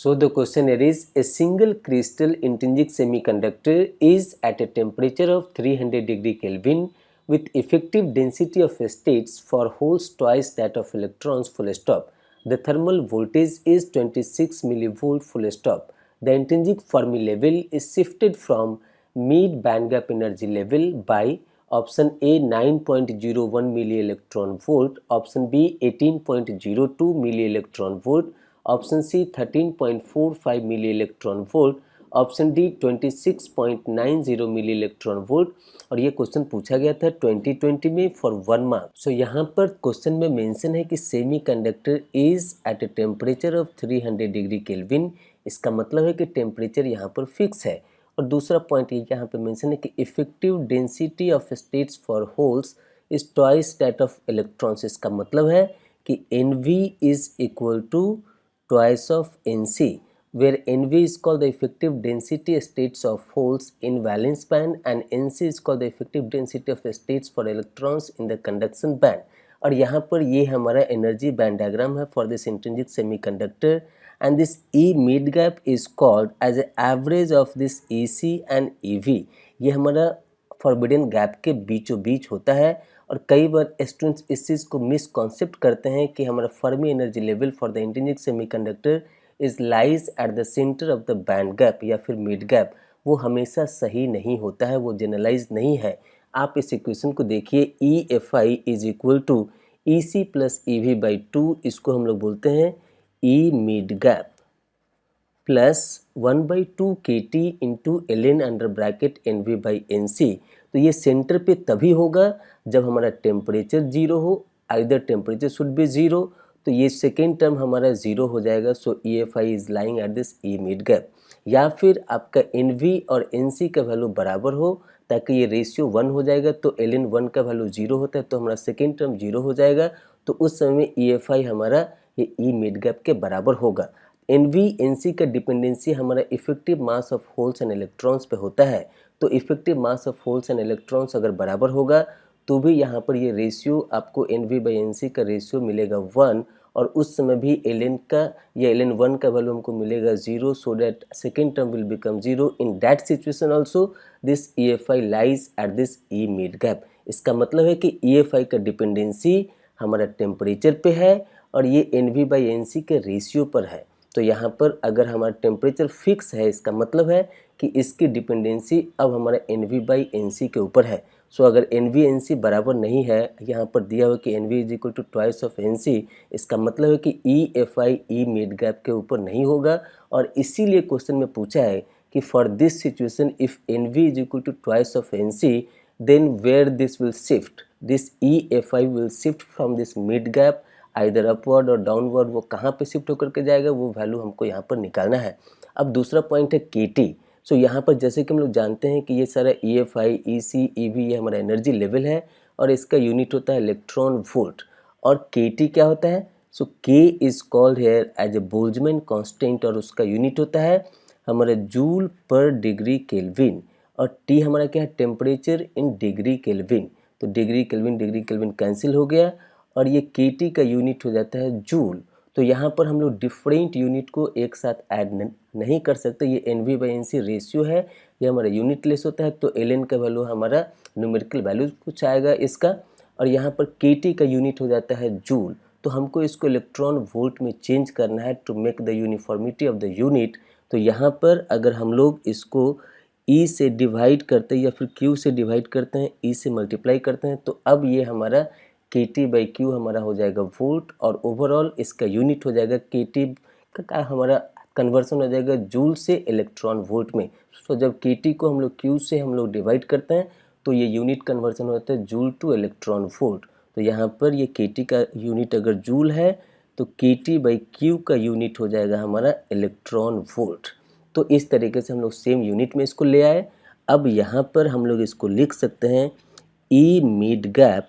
So the question here is, a single crystal intrinsic semiconductor is at a temperature of 300 degree Kelvin with effective density of states for holes twice that of electrons full stop. The thermal voltage is 26 millivolt full stop. The intrinsic Fermi level is shifted from mid band gap energy level by option A 9.01 milli electron volt, option B 18.02 milli electron volt, option C 13.45 milli electron volt, option D 26.90 milli electron volt. और ये question पूछा गया था 2020 में for 1 mark. सो यहाँ पर question में mention है कि semiconductor is at a temperature of 300 degree Kelvin. इसका मतलब है कि टेम्परेचर यहाँ पर फिक्स है। और दूसरा पॉइंट ये यहाँ पे मेंशन है कि effective density of states for holes is twice that of electrons. इसका मतलब है कि NV is equal to twice of Nc, where Nv is called the effective density states of holes in valence band and Nc is called the effective density of states for electrons in the conduction band। और यहाँ पर ये हमारा energy band diagram है for this intrinsic semiconductor and this E mid gap is called as a average of this EC and EV। ये हमारा forbidden gap के बीचों बीच होता है। और कई बार स्टूडेंट्स इस चीज़ को मिसकॉन्सेप्ट करते हैं कि हमारा Fermi energy level for the intrinsic semiconductor is lies at the centre of the band gap या फिर मिड गैप। वो हमेशा सही नहीं होता है, वो जनरलाइज नहीं है। आप इस इक्वेशन को देखिए, EFI is equal to EC plus EV by 2, इसको हम लोग बोलते हैं E mid gap plus 1/2 KT into ln under bracket NV by NC। तो ये सेंटर पे तभी होगा जब हमारा टेम्परेचर जीरो हो, either temperature should be zero, तो ये सेकेंड टर्म हमारा जीरो हो जाएगा। So EFI is lying at this E mid gap. या फिर आपका NV और NC का वैल्यू बराबर हो ताकि ये रेशियो 1 हो जाएगा, तो ln 1 का वैल्यू जीरो होता है तो हमारा सेकेंड टर्म जीरो हो जाएगा। तो उस समय में EFI हमारा ये E मिड गैप के बराबर होगा। NV NC का डिपेंडेंसी हमारा effective mass of holes and electrons पे होता है। तो effective mass of holes and electrons अगर बराबर होगा तो भी यहाँ पर ये रेशियो आपको NV बाई NC का रेशियो मिलेगा 1, और उस समय भी ln का या ln 1 का वैल्यू हमको मिलेगा 0, so that second term will become 0। In that situation also this EFI lies at this E mid gap. इसका मतलब है कि EFI का डिपेंडेंसी हमारा टेम्परेचर पे है और ये NV बाई NC के रेशियो पर है। तो यहाँ पर अगर हमारा टेम्परेचर फिक्स है, इसका मतलब है कि इसकी डिपेंडेंसी अब हमारा NV बाई NC के ऊपर है। सो अगर NV NC बराबर नहीं है, यहाँ पर दिया हुआ कि NV is equal to twice of NC, इसका मतलब है कि EFI E मिड गैप के ऊपर नहीं होगा। और इसीलिए क्वेश्चन में पूछा है कि for this situation if NV is equal to twice of NC then where this will shift, this EFI will shift from this mid gap either upward और डाउनवर्ड। वो कहाँ पे शिफ्ट होकर के जाएगा, वो वैल्यू हमको यहाँ पर निकालना है। अब दूसरा पॉइंट है KT। सो यहाँ पर जैसे कि हम लोग जानते हैं कि ये सारा EFI EC EV ये हमारा एनर्जी लेवल है और इसका यूनिट होता है इलेक्ट्रॉन वोल्ट। और KT क्या होता है? So K is called here as a Boltzmann constant और उसका यूनिट होता है हमारा जूल पर डिग्री केल्विन। और T हमारा क्या है? Temperature in degree kelvin. तो डिग्री केल्विन कैंसिल हो गया और ये KT का यूनिट हो जाता है जूल। तो यहाँ पर हम लोग डिफरेंट यूनिट को एक साथ ऐड नहीं कर सकते। ये NV बाई NC रेशियो है, ये हमारा यूनिट लेस होता है। तो ln का वैल्यू हमारा न्यूमेरिकल वैल्यू कुछ आएगा इसका, और यहाँ पर KT का यूनिट हो जाता है जूल। तो हमको इसको इलेक्ट्रॉन वोल्ट में चेंज करना है to make the uniformity of the unit. तो यहाँ पर अगर हम लोग इसको E से डिवाइड करते हैं या फिर Q से डिवाइड करते हैं, E से मल्टीप्लाई करते हैं, तो अब ये हमारा KT बाई Q हमारा हो जाएगा वोल्ट, और ओवरऑल इसका यूनिट हो जाएगा KT का हमारा कन्वर्सन हो जाएगा जूल से इलेक्ट्रॉन वोल्ट में। तो जब KT को हम लोग Q से हम लोग डिवाइड करते हैं तो ये यूनिट कन्वर्सन होता है जूल टू इलेक्ट्रॉन वोल्ट। तो यहाँ पर ये KT का यूनिट अगर जूल है तो KT बाई Q का यूनिट हो जाएगा हमारा इलेक्ट्रॉन वोल्ट। तो इस तरीके से हम लोग सेम यूनिट में इसको ले आए। अब यहाँ पर हम लोग इसको लिख सकते हैं E mid gap,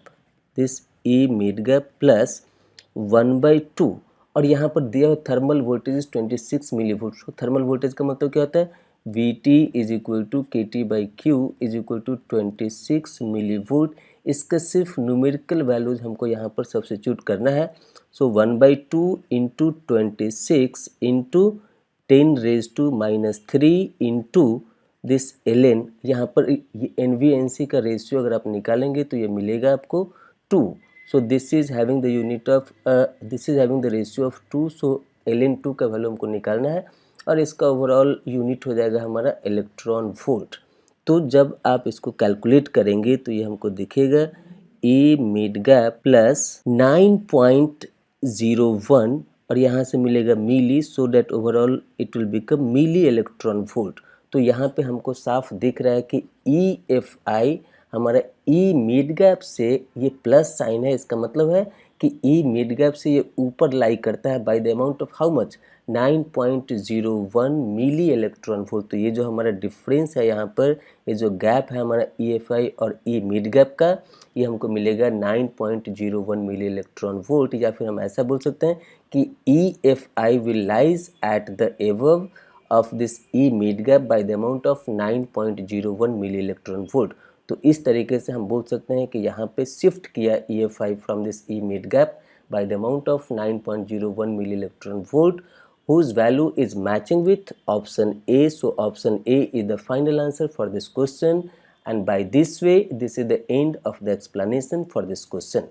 this E mid gap plus 1/2, और यहाँ पर दिया हुआ thermal voltage is 26 millivolt. तो थर्मल वोल्टेज का मतलब क्या होता है? VT is equal to KT by Q is equal to 26 millivolt. इसका सिर्फ न्यूमेरिकल वैल्यूज हमको यहाँ पर सब्स्टिट्यूट करना है। सो 1/2 into 26 into 10⁻³ into this ln, यहाँ पर NV/NC का रेशियो अगर आप निकालेंगे तो ये मिलेगा आपको 2. So this is having the unit of this is having the ratio of 2. So ln2 का वैल्यू हमको निकालना है और इसका ओवरऑल यूनिट हो जाएगा हमारा इलेक्ट्रॉन वोल्ट. तो जब आप इसको कैलकुलेट करेंगे तो ये हमको दिखेगा ए मिड गैप प्लस 9.01 और यहाँ से मिलेगा milli, so that overall it will become milli electron volt. तो यहाँ पे हमको साफ दिख रहा है कि EFI हमारा ई मिड गैप से ये प्लस साइन है, इसका मतलब है कि ई मिड गैप से ये ऊपर लाई करता है by the amount of how much 9.01 milli electron volt. तो ये जो हमारा डिफरेंस है यहाँ पर, ये जो गैप है हमारा EFI और ई मिड गैप का, ये हमको मिलेगा 9.01 मिली इलेक्ट्रॉन वोल्ट. या फिर हम ऐसा बोल सकते हैं कि EFI will lies at the above of this E mid gap by the amount of 9.01 milli electron volt. तो इस तरीके से हम बोल सकते हैं कि यहाँ पे शिफ्ट किया EFI from this E mid gap by the amount of 9.01 milli electron volt, whose value is matching with option A. So option A is the final answer for this question, and by this way this is the end of the explanation for this question.